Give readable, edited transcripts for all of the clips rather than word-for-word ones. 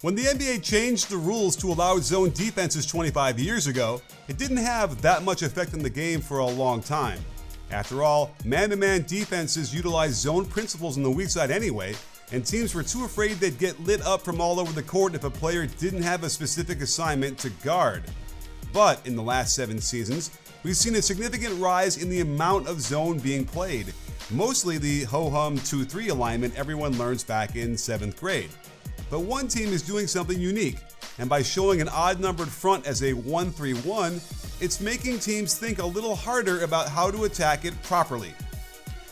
When the NBA changed the rules to allow zone defenses 25 years ago, it didn't have that much effect on the game for a long time. After all, man-to-man defenses utilize zone principles on the weak side anyway, and teams were too afraid they'd get lit up from all over the court if a player didn't have a specific assignment to guard. But in the last 7 seasons, we've seen a significant rise in the amount of zone being played, mostly the ho-hum 2-3 alignment everyone learns back in 7th grade. But one team is doing something unique, and by showing an odd-numbered front as a 1-3-1, it's making teams think a little harder about how to attack it properly.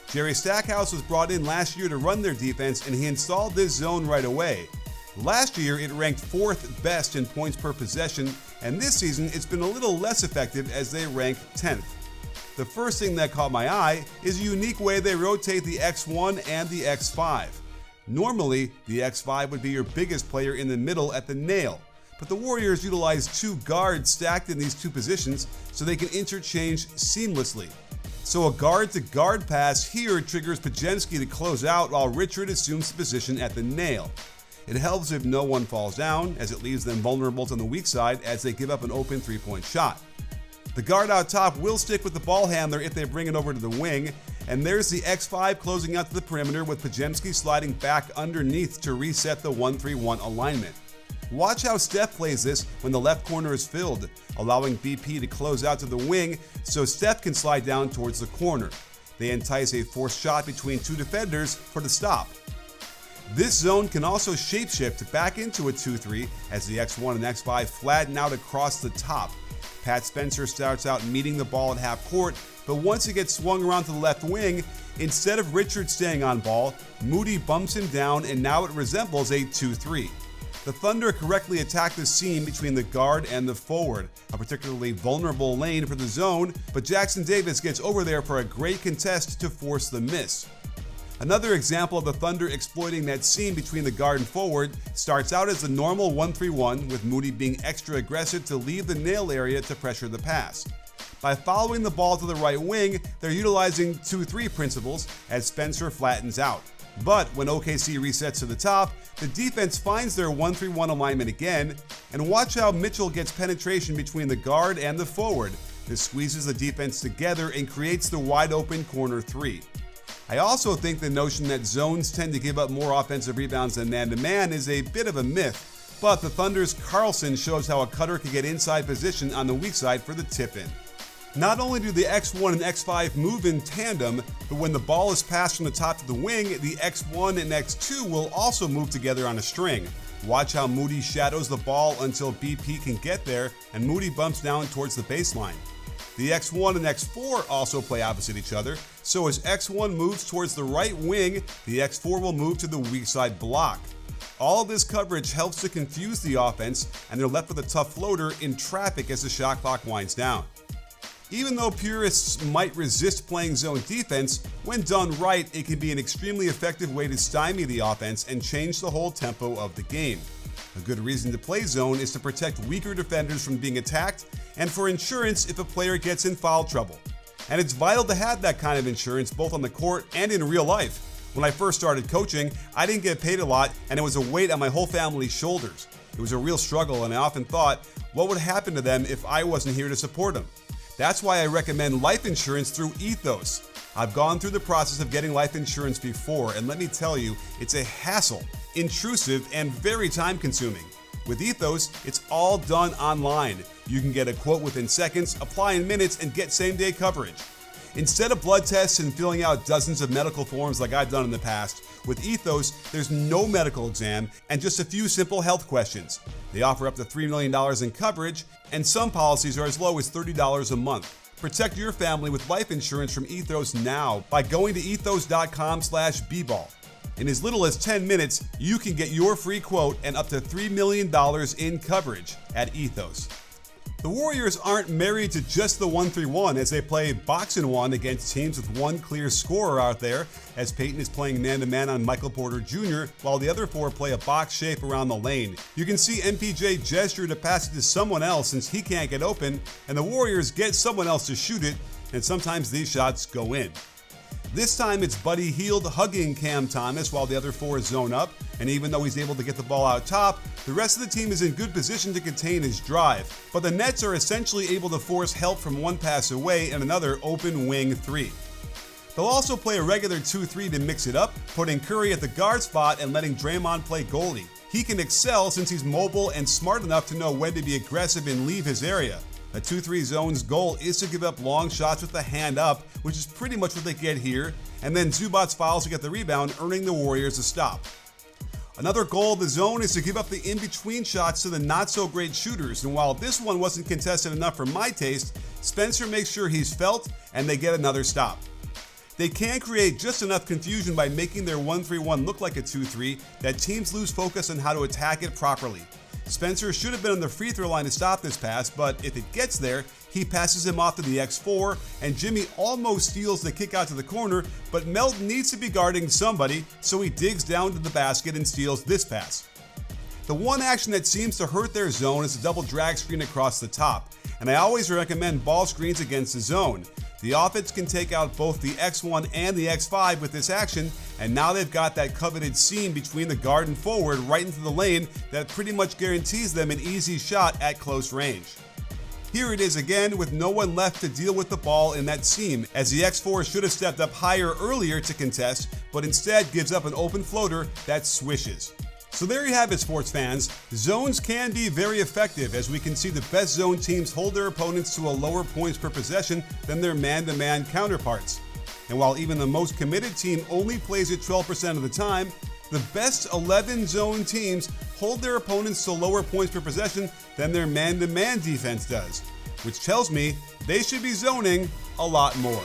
Jerry Stackhouse was brought in last year to run their defense, and he installed this zone right away. Last year, it ranked 4th best in points per possession, and this season it's been a little less effective as they rank 10th. The first thing that caught my eye is a unique way they rotate the X1 and the X5. Normally, the X5 would be your biggest player in the middle at the nail, but the Warriors utilize 2 guards stacked in these 2 positions so they can interchange seamlessly. So a guard-to-guard pass here triggers Podziemski to close out while Richard assumes the position at the nail. It helps if no one falls down, as it leaves them vulnerable on the weak side as they give up an open 3-point shot. The guard out top will stick with the ball handler if they bring it over to the wing, and there's the X5 closing out to the perimeter with Podziemski sliding back underneath to reset the 1-3-1 alignment. Watch how Steph plays this when the left corner is filled, allowing BP to close out to the wing so Steph can slide down towards the corner. They entice a forced shot between 2 defenders for the stop. This zone can also shapeshift back into a 2-3 as the X1 and X5 flatten out across the top. Pat Spencer starts out meeting the ball at half court, but once it gets swung around to the left wing, instead of Richard staying on ball, Moody bumps him down and now it resembles a 2-3. The Thunder correctly attack the seam between the guard and the forward, a particularly vulnerable lane for the zone, but Jackson Davis gets over there for a great contest to force the miss. Another example of the Thunder exploiting that seam between the guard and forward starts out as the normal 1-3-1, with Moody being extra aggressive to leave the nail area to pressure the pass. By following the ball to the right wing, they're utilizing 2-3 principles as Spencer flattens out. But when OKC resets to the top, the defense finds their 1-3-1 alignment again, and watch how Mitchell gets penetration between the guard and the forward. This squeezes the defense together and creates the wide open corner 3. I also think the notion that zones tend to give up more offensive rebounds than man-to-man is a bit of a myth, but the Thunder's Carlson shows how a cutter can get inside position on the weak side for the tip-in. Not only do the X1 and X5 move in tandem, but when the ball is passed from the top to the wing, the X1 and X2 will also move together on a string. Watch how Moody shadows the ball until BP can get there, and Moody bumps down towards the baseline. The X1 and X4 also play opposite each other, so as X1 moves towards the right wing, the X4 will move to the weak side block. All of this coverage helps to confuse the offense, and they're left with a tough floater in traffic as the shot clock winds down. Even though purists might resist playing zone defense, when done right, it can be an extremely effective way to stymie the offense and change the whole tempo of the game. A good reason to play zone is to protect weaker defenders from being attacked and for insurance if a player gets in foul trouble. And it's vital to have that kind of insurance both on the court and in real life. When I first started coaching, I didn't get paid a lot and it was a weight on my whole family's shoulders. It was a real struggle and I often thought, what would happen to them if I wasn't here to support them? That's why I recommend life insurance through Ethos. I've gone through the process of getting life insurance before, and let me tell you, it's a hassle, intrusive, and very time-consuming. With Ethos, it's all done online. You can get a quote within seconds, apply in minutes, and get same-day coverage. Instead of blood tests and filling out dozens of medical forms like I've done in the past, with Ethos, there's no medical exam and just a few simple health questions. They offer up to $3 million in coverage, and some policies are as low as $30 a month. Protect your family with life insurance from Ethos now by going to ethos.com/bball. In as little as 10 minutes, you can get your free quote and up to $3 million in coverage at Ethos. The Warriors aren't married to just the 1-3-1 as they play box-and-1 against teams with one clear scorer out there, as Peyton is playing man-to-man on Michael Porter Jr., while the other 4 play a box shape around the lane. You can see MPJ gesture to pass it to someone else since he can't get open, and the Warriors get someone else to shoot it, and sometimes these shots go in. This time it's Buddy Hield hugging Cam Thomas while the other four zone up, and even though he's able to get the ball out top, the rest of the team is in good position to contain his drive. But the Nets are essentially able to force help from one pass away and another open wing three. They'll also play a regular 2-3 to mix it up, putting Curry at the guard spot and letting Draymond play goalie. He can excel since he's mobile and smart enough to know when to be aggressive and leave his area. A 2-3 zone's goal is to give up long shots with the hand up, which is pretty much what they get here, and then Zubac's fouls to get the rebound, earning the Warriors a stop. Another goal of the zone is to give up the in-between shots to the not-so-great shooters, and while this one wasn't contested enough for my taste, Spencer makes sure he's felt, and they get another stop. They can create just enough confusion by making their 1-3-1 look like a 2-3 that teams lose focus on how to attack it properly. Spencer should have been on the free throw line to stop this pass, but if it gets there, he passes him off to the X4, and Jimmy almost steals the kick out to the corner, but Melton needs to be guarding somebody, so he digs down to the basket and steals this pass. The one action that seems to hurt their zone is a double drag screen across the top, and I always recommend ball screens against the zone. The offense can take out both the X1 and the X5 with this action, and now they've got that coveted seam between the guard and forward right into the lane that pretty much guarantees them an easy shot at close range. Here it is again with no one left to deal with the ball in that seam, as the X4 should have stepped up higher earlier to contest, but instead gives up an open floater that swishes. So there you have it, sports fans. Zones can be very effective, as we can see the best zone teams hold their opponents to a lower points per possession than their man-to-man counterparts. And while even the most committed team only plays it 12% of the time, the best 11 zone teams hold their opponents to lower points per possession than their man-to-man defense does, which tells me they should be zoning a lot more.